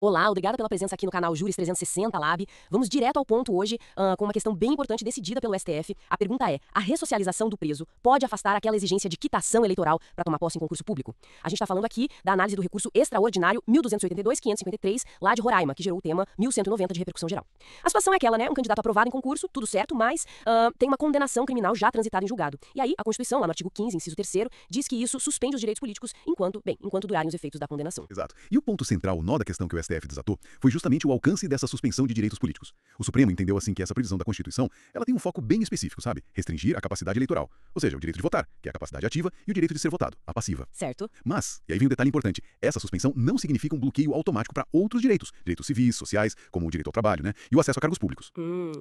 Olá, obrigada pela presença aqui no canal Juris 360 Lab. Vamos direto ao ponto hoje, com uma questão bem importante decidida pelo STF. A pergunta é: a ressocialização do preso pode afastar aquela exigência de quitação eleitoral para tomar posse em concurso público? A gente está falando aqui da análise do recurso extraordinário 1282-553, lá de Roraima, que gerou o tema 1190 de repercussão geral. A situação é aquela, né? Um candidato aprovado em concurso, tudo certo, mas tem uma condenação criminal já transitada em julgado. E aí, a Constituição, lá no artigo 15, inciso 3º, diz que isso suspende os direitos políticos enquanto durarem os efeitos da condenação. Exato. E o ponto central, o nó da questão que o STF desatou, foi justamente o alcance dessa suspensão de direitos políticos. O Supremo entendeu assim que essa previsão da Constituição, ela tem um foco bem específico, sabe? Restringir a capacidade eleitoral. Ou seja, o direito de votar, que é a capacidade ativa, e o direito de ser votado, a passiva. Certo. Mas, e aí vem um detalhe importante, essa suspensão não significa um bloqueio automático para outros direitos civis, sociais, como o direito ao trabalho, né? E o acesso a cargos públicos.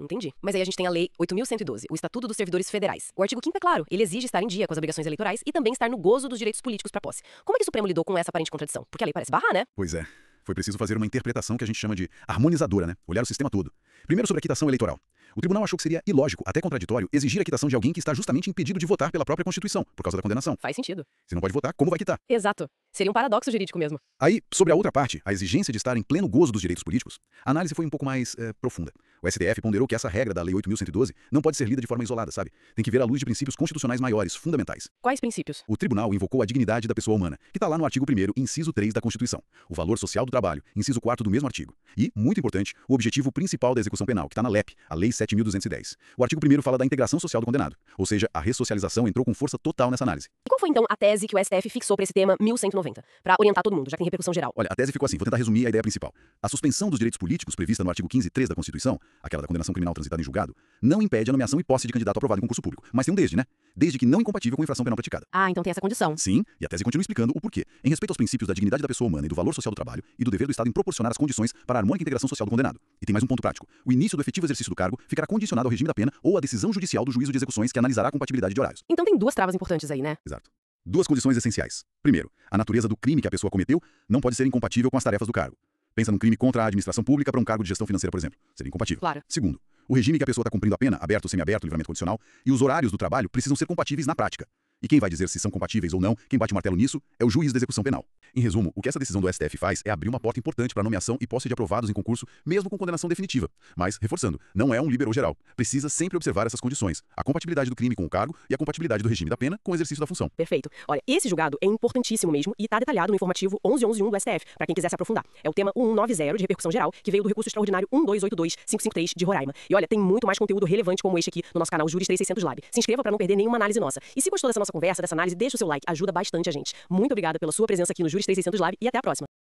Entendi. Mas aí a gente tem a Lei 8.112, o Estatuto dos Servidores Federais. O artigo 5º é claro, ele exige estar em dia com as obrigações eleitorais e também estar no gozo dos direitos políticos para posse. Como é que o Supremo lidou com essa aparente contradição? Porque a lei parece barrar, né? Pois é. Foi preciso fazer uma interpretação que a gente chama de harmonizadora, né? Olhar o sistema todo. Primeiro sobre a quitação eleitoral. O tribunal achou que seria ilógico, até contraditório, exigir a quitação de alguém que está justamente impedido de votar pela própria Constituição, por causa da condenação. Faz sentido. Se não pode votar, como vai quitar? Exato. Seria um paradoxo jurídico mesmo. Aí, sobre a outra parte, a exigência de estar em pleno gozo dos direitos políticos, a análise foi um pouco mais profunda. O STF ponderou que essa regra da Lei 8.112 não pode ser lida de forma isolada, sabe? Tem que ver à luz de princípios constitucionais maiores, fundamentais. Quais princípios? O tribunal invocou a dignidade da pessoa humana, que está lá no artigo 1º, inciso 3 da Constituição. O valor social do trabalho, inciso 4º do mesmo artigo. E, muito importante, o objetivo principal da execução penal, que está na LEP, a Lei 7.210. O artigo 1º fala da integração social do condenado, ou seja, a ressocialização entrou com força total nessa análise. E qual foi então a tese que o STF fixou para esse tema 1190? Para orientar todo mundo, já que tem repercussão geral. Olha, a tese ficou assim, vou tentar resumir a ideia principal. A suspensão dos direitos políticos prevista no artigo 15.3 da Constituição, aquela da condenação criminal transitada em julgado, não impede a nomeação e posse de candidato aprovado em concurso público. Mas tem um desde, né? Desde que não incompatível com a infração penal praticada. Ah, então tem essa condição. Sim, e a tese continua explicando o porquê. Em respeito aos princípios da dignidade da pessoa humana e do valor social do trabalho e do dever do Estado em proporcionar as condições para a harmônica integração social do condenado. E tem mais um ponto prático. O início do efetivo exercício do cargo ficará condicionado ao regime da pena ou à decisão judicial do juízo de execuções que analisará a compatibilidade de horários. Então tem duas travas importantes aí, né? Exato. Duas condições essenciais. Primeiro, a natureza do crime que a pessoa cometeu não pode ser incompatível com as tarefas do cargo. Pensa num crime contra a administração pública para um cargo de gestão financeira, por exemplo. Seria incompatível. Claro. Segundo, o regime que a pessoa está cumprindo a pena, aberto, semiaberto, livramento condicional, e os horários do trabalho precisam ser compatíveis na prática. E quem vai dizer se são compatíveis ou não, quem bate o martelo nisso, é o juiz da execução penal. Em resumo, o que essa decisão do STF faz é abrir uma porta importante para a nomeação e posse de aprovados em concurso, mesmo com condenação definitiva. Mas, reforçando, não é um liberou geral. Precisa sempre observar essas condições: a compatibilidade do crime com o cargo e a compatibilidade do regime da pena com o exercício da função. Perfeito. Olha, esse julgado é importantíssimo mesmo e está detalhado no informativo 11.11.1 do STF, para quem quiser se aprofundar. É o tema 1190 de repercussão geral, que veio do recurso extraordinário 1282-553 de Roraima. E olha, tem muito mais conteúdo relevante como este aqui no nosso canal Juris 360 Lab. Se inscreva para não perder nenhuma análise nossa. E se gostou dessa nossa conversa, dessa análise, deixa o seu like, ajuda bastante a gente. Muito obrigada pela sua presença aqui no Juris 360 Lab e até a próxima.